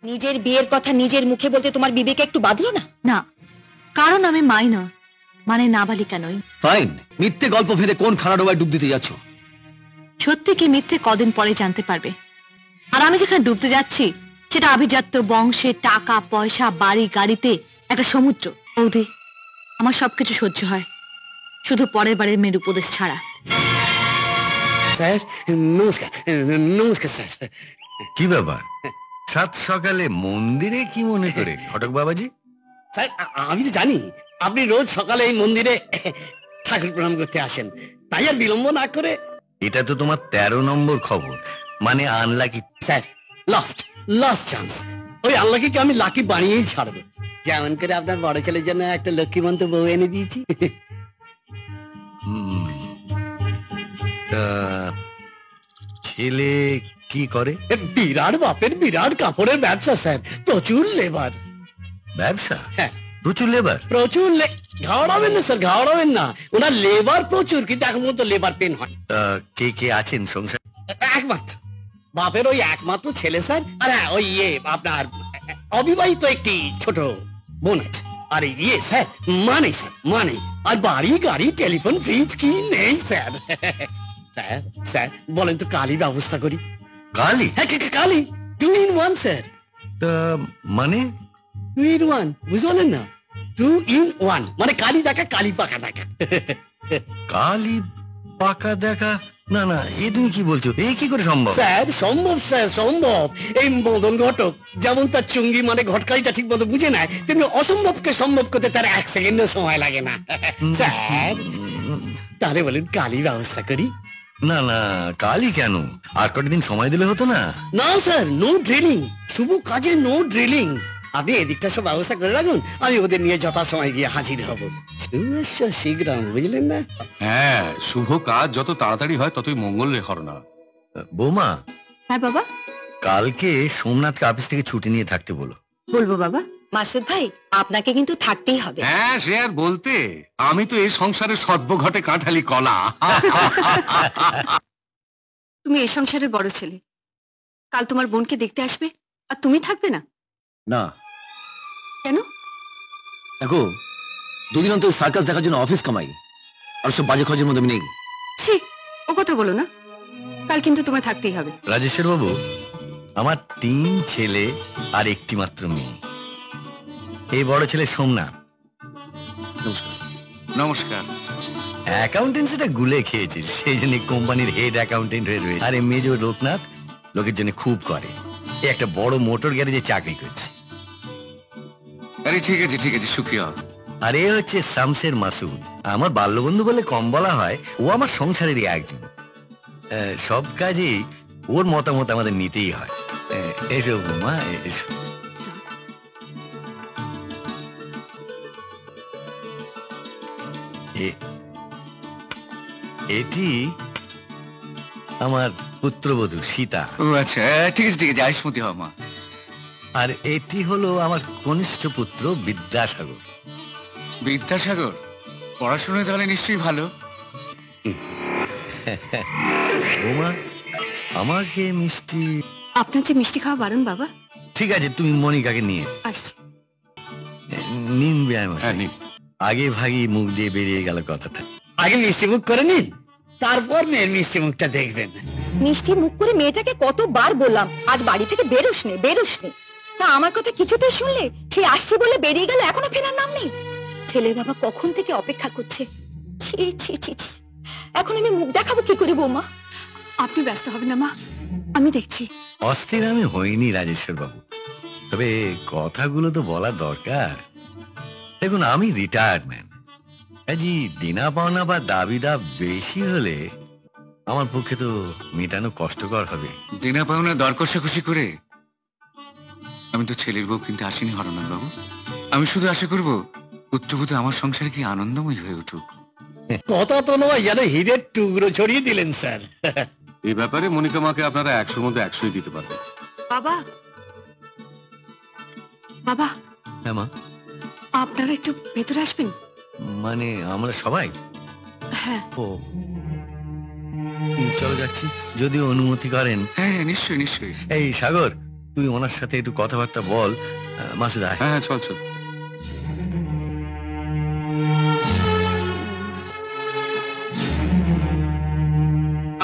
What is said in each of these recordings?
নিজের বিয়ের কথা নিজের মুখে বলতে তোমার বিবেকে একটু বাঁধলো না? না, কারণ আমি মাইনর, মানে নাবালিকা নই। ফাইন, মিথ্যে গল্প ফেলে কোন খানা ডোবায় ডুব দিতে যাচ্ছ? সত্যি কি মিথ্যে কদিন পরে জানতে পারবে। আর আমি যেখানে ডুবতে যাচ্ছি সেটা আভিজাত্য বংশে, টাকা পয়সা, বাড়ি গাড়িতে একটা সমুদ্র। বৌদি, আমার সবকিছু সহ্য হয়, শুধু পরের বারের মেয়ের উপদেশ ছাড়া। স্যার নমস্কার। নমস্কার স্যার। কি ব্যাপার সাত সকালে মন্দিরে কি মনে করে ঘটক বাবাজি? স্যার আমি তো জানি আপনি রোজ সকালে এই মন্দিরে ঠাকুর প্রণাম করতে আসেন, তাই আর বিলম্ব না করে। এটা তো তোমার 13 নম্বর খবর, মানে আনলাকি। স্যার লাস্ট চান্স, ওই আনলাকিকে আমি লাকি বানিয়েই ছাড়বো, যেমন করে আপনার বড় ছেলের জন্য একটা লক্ষ্মীমন্ত বউ এনে দিয়েছি। ছেলে কি করে? বিরাট বাপের বিরাট কাপড়ের ব্যবসা স্যার, প্রচুর লেবার। ব্যবসা? হ্যাঁ প্রচুর লেবার। প্রচুর ঘাওড়াবেন না স্যার, ঘাওড়াবেন না, ওনার লেবার প্রচুর, কিন্তু এখন মতো লেবার পেন হয়। কে কে আছেন সংসার? একমাত্র বাপের ওই একমাত্র ছেলে স্যার, আর হ্যাঁ ওই আপনার অবিবাহিত একটি ছোট বোন আছে। আর স্যার মানে আর বাড়ি গাড়ি টেলিফোন ফ্রিজ কি নেই স্যার। স্যার স্যার বলেন তো কালি ব্যবস্থা করি? কালি? হ্যাঁ কালি, 2 in 1 স্যার। মানে 2 in 1 বুঝলেন না? 2 in 1 মানে কালি দেখা কালি পাকা দেখা। কালি পাকা দেখা? না না, এ তুমি কি বলছো? এই কি করে সম্ভব? স্যার সম্ভব। এই মদন ঘটক যেমন তার চুঙ্গি মানে ঘটকালিটা ঠিক মতো বুঝে নেয়, তেমনি অসম্ভবকে সম্ভব করতে তার 1 সেকেন্ডও সময় লাগে না। স্যার তাহলে বলেন কালি ব্যবস্থা করি? না না, কালি কেন? আর কটা দিন সময় দিলে হতো না? না স্যার, নো ড্রিলিং, শুভ কাজে নো ড্রিলিং। আপনি এদিকটা সব ব্যবস্থা করে রাখুন, আমি ওদের নিয়ে যথাসময় গিয়ে হাজির হব। শীঘ্রম, বুঝলেন না? হ্যাঁ, শুভ কাজ যত তাড়াতাড়ি হয় ততই মঙ্গল রে হরনা। বৌমা। হ্যাঁ বাবা। কালকে সোমনাথকে অফিস থেকে ছুটি নিয়ে থাকতে বলো। বলবো বাবা। মাসুদ ভাই, আপনাকে কিন্তু থাকতেই হবে। হ্যাঁ, সে আর বলতে, আমি তো এই সংসারে সর্বঘটে কাঁঠালি কলা। তুমি এই সংসারের বড় ছেলে, কাল তোমার বোনকে দেখতে আসবে আর তুমি থাকবে না? না। কেন? দেখো, 2 দিন অন্তর সার্কাস দেখার জন্য অফিস কামাই, আর সব বাজে খরচের মধ্যে আমি নেই। ও কথা বলো না, কাল কিন্তু তোমায় থাকতেই হবে। রাজেশ্বর বাবু, আমার 3 ছেলে আর একটি মাত্র মেয়ে। এই বড় ছেলে সোমনাথ। নমস্কার। নমস্কার। অ্যাকাউন্টেন্সিটা গুলে খেয়েছে, সেই জন্য কোম্পানির হেড অ্যাকাউন্টেন্ট হয়ে রয়েছে। আর মেজ লোকনাথ লোকের জন্য খুব করে, একটা বড় মোটর গ্যারেজে চাকরি করছে। আরে ঠিক আছে সুখিয়া। আর এ হচ্ছে শামসের মাসুদ, আমার বাল্যবন্ধু বলে কম বলা হয়। ও আমার সংসারেরই একজন, সব কাজেই ওর মতামত আমাদের নিতেই হয়। এসো মা, এসো। এটি আমার পুত্রবধূ সীতা। ও আচ্ছা, ঠিক আছে আয়ুষ্মতি হও মা। আর এটি হলো আমার কনিষ্ঠ পুত্র বিদ্যাসাগর। বিদ্যাসাগর পড়াশোনায় তাহলে নিশ্চয়ই ভালো। ওমা, আমাকে মিষ্টি। আপনার যে মিষ্টি খাওয়া বারণ বাবা। ঠিক আছে, তুমি মনিকাকে নিয়ে আসছি। নিন ব্যায়াম। আগে ভাগি মুখ দিয়ে বেরিয়ে গেল কথাটা। আগে মিষ্টি মুখ করে নিন, তারপর মেয়ের মিষ্টি মুখটা দেখবেন। মিষ্টি মুখ করে মেয়েটাকে কতবার বললাম আজ বাড়ি থেকে বেরোসনি। না, আমার কথা কিছুতেই শুনলে? সে আসছে বলে বেরিয়ে গেল, এখনো ফেরার নাম নেই। ছেলের বাবা কখন থেকে অপেক্ষা করছে। ছি ছি ছি ছি, এখন আমি মুখ দেখাবো কি করে বৌমা? আপনি ব্যস্ত হবেন না মা, আমি দেখছি। অস্থির আমি হইনি রাজেশ্বর বাবু, তবে কথাগুলো তো বলা দরকার। দেখুন, আমি রিটায়ার্ড ম্যান, কাজী দিনা পাওনা বা দাবিদা বেশি হলে আমার পক্ষে তো মেটানো কষ্টকর হবে। দিনা পাওনা দর কষাকষি করে আমি তো ছেলের বউ কিনতে আসিনি হরনাথ বাবু। আমি শুধু আশা করব পুত্রবধূ আমার সংসারে কি আনন্দময় হয়ে উঠুক। কথা তো নয়, যেন হীরের টুকরো ছড়িয়ে দিলেন স্যার। এই ব্যাপারে মনিকা মাকে আপনারা 100-র মধ্যে 100ই দিতে পারবেন। বাবা বাবা। হ্যাঁ মা। আপনারা একটু ভেতরে আসবেন। মানে আমরা সবাই? হ্যাঁ। ও, চলে যাচ্ছি যদি অনুমতি করেন। হ্যাঁ নিশ্চয়ই। এই সাগর, তুই ওনার সাথে একটু কথাবার্তা বল। মাসুদ আয়। হ্যাঁ হ্যাঁ, চল চল।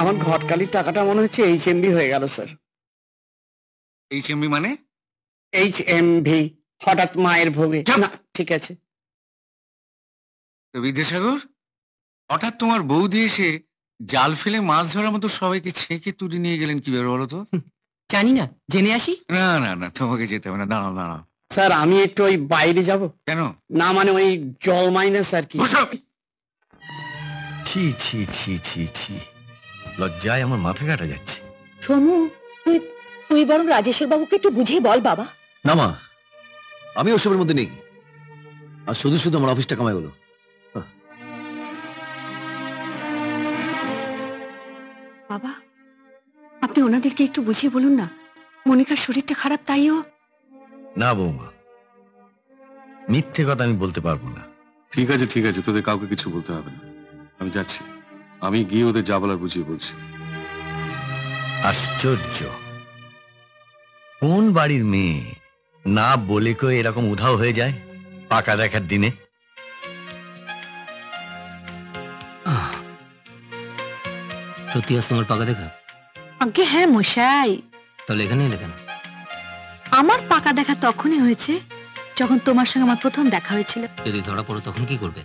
আমার ঘটকালির টাকাটা মনে হচ্ছে HMV হয়ে গেল স্যার। HMV মানে? HMV, হঠাৎ মায়ের ভোগে। চাপ। না, ঠিক আছে। তো বিদ্যাসাগর, হঠাৎ তোমার বৌদি এসে জাল ফেলে মাছ ধরার মতো সবাইকে ছেঁকে তুলে নিয়ে গেলেন কিভাবে বলো তো? জানি না, জেনে আসি। না না না, তোমাকে যেতে হবে না, দাঁড়াও দাঁড়াও। স্যার আমি একটু ওই বাইরে যাব। কেন? না মানে ওই জল মাইনাস আর কি। বসো। ছি ছি ছি ছি ছি, লজ্জায় আমার মাথা কাটা যাচ্ছে। সমু, তুই তুই বরং রাজেশ্বর বাবুকে একটু বুঝিয়ে বল বাবা। না মা, আমি ওসবের মধ্যে নেই। আর শুধু শুধু আমার অফিসটা কামাই হলো। বাবা, আপনি ওনাদেরকে একটু বুঝিয়ে বলুন না, মনিকার শরীরটা খারাপ, তাইও। না বৌমা, মিথ্যে কথা আমি বলতে পারবো না। ঠিক আছে ঠিক আছে, তোদের কাউকে কিছু বলতে হবে না, আমি যাচ্ছি। আমি গিয়ে ওদের যা বলার বুঝিয়ে বলছি। আশ্চর্য, কোন বাড়ির মেয়ে না বলে কেউ এরকম উধাও হয়ে যায় পাকা দেখার দিনে? সত্যি আজ তোমার পাকা দেখা? আগে হ্যাঁ মশাই, তাহলে এখানে এলে কেন? আমার পাকা দেখা তখনই হয়েছে যখন তোমার সঙ্গে আমার প্রথম দেখা হয়েছিল। যদি ধরা পড়ো তখন কি করবে?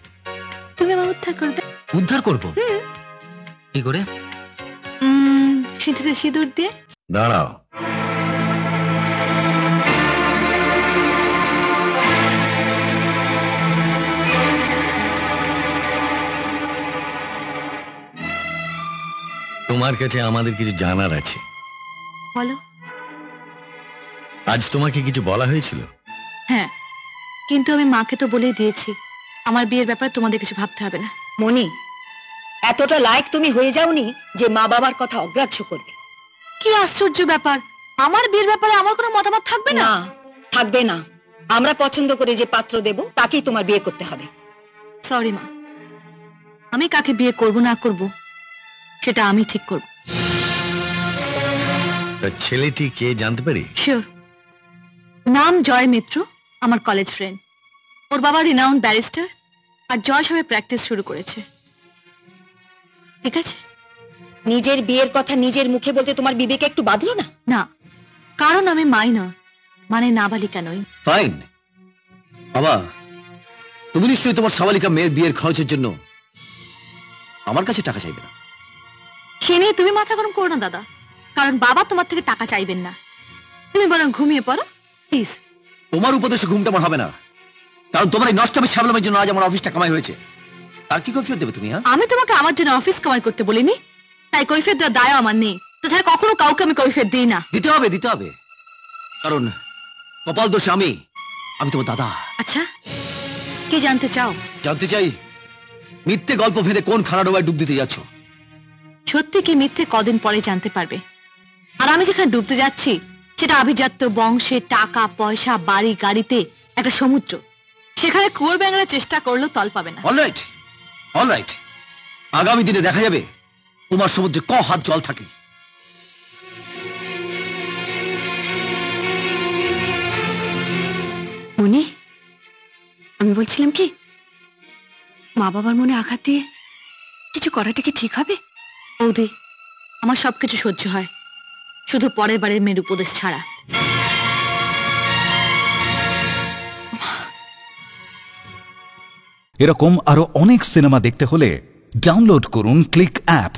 তুমি আমার উদ্ধার করবে। উদ্ধার করবো? কি করে? সিঁদুরে সিঁদুর দিয়ে। দাঁড়াও, তোমার কাছে আমাদের কিছু জানার আছে। বলো। আজ তোমাকে কিছু বলা হয়েছিল? হ্যাঁ, কিন্তু আমি মাকে তো বলেই দিয়েছি আমার বিয়ের ব্যাপারে তোমাদের কিছু ভাবতে হবে না। মনি, এতটা লায়ক তুমি হয়ে যাওনি যে মা বাবার কথা অগ্রাহ্য করবে। কি আশ্চর্য ব্যাপার, আমার বিয়ের ব্যাপারে আমার কোনো মতামত থাকবে না? না, থাকবে না। আমরা পছন্দ করে যে পাত্র দেব তাকেই তোমার বিয়ে করতে হবে। সরি মা, আমি কাকে বিয়ে করব না করব সেটা আমি ঠিক করব। তা ছেলেটি কে জানতে পারি? শিওর, নাম জয় মিত্র, আমার কলেজ ফ্রেন্ড। ওর বাবা রিনাউন্ড ব্যারিস্টার, আর জয় সবে প্র্যাকটিস শুরু করেছে। ঠিক আছে? নিজের বিয়ের কথা নিজের মুখে বলতে তোমার বিবেকে একটু বাঁধলো না? না, কারণ আমি মাইনর, মানে নাবালিকা নই। ফাইন। বাবা, তুমি নিশ্চয়ই তোমার সাবালিকা মেয়ের বিয়ের খরচের জন্য আমার কাছে টাকা চাইবে না। সে নিয়ে তুমি মাথা গরম করো না দাদা, কারণ বাবা তোমার থেকে টাকা চাইবেন না। তুমি বরং ঘুমিয়ে পড়ো প্লিজ। তোমার উপদেশে ঘুমটা আমার হবে না, কারণ তোমার এই নষ্ট সাবলামের জন্য আজ আমার অফিসটা কামাই হয়েছে। তার কি কৈফিয়ত দেবে তুমি? হ্যাঁ, আমি তোমাকে আমার জন্য অফিস কামাই করতে বলিনি, তাই কৈফিয়ত দেওয়ার দায় আমার নেই। তাছাড়া কখনো কাউকে আমি কৈফিয়ত দিই না। দিতে হবে দিতে হবে, কারণ কপাল দোষে আমি তোমার দাদা। আচ্ছা, কি জানতে চাও? জানতে চাই মিথ্যে গল্প ভেদে কোন খানা ডোবায় ডুব দিতে যাচ্ছ? সত্যি কি মিথ্যে কদিন পরে জানতে পারবে। আর আমি যেখানে ডুবতে যাচ্ছি সেটা আভিজাত্য বংশে, টাকা পয়সা বাড়ি গাড়িতে একটা সমুদ্র। সেখানে কুয়োর ব্যাঙানোর চেষ্টা করলেও তল পাবে না। অলরাইট অলরাইট, আগামী দিনে দেখা যাবে তোমার সমুদ্রে ক হাত জল থাকে। মনি, আমি বলছিলাম কি, মা বাবার মনে আঘাত দিয়ে কিছু করাটা কি ঠিক হবে? বৌদি, আমার সবকিছু সহ্য হয়, শুধু পরের বারের মেয়ের উপদেশ ছাড়া। এরকম আরো অনেক সিনেমা দেখতে হলে ডাউনলোড করুন ক্লিক অ্যাপ।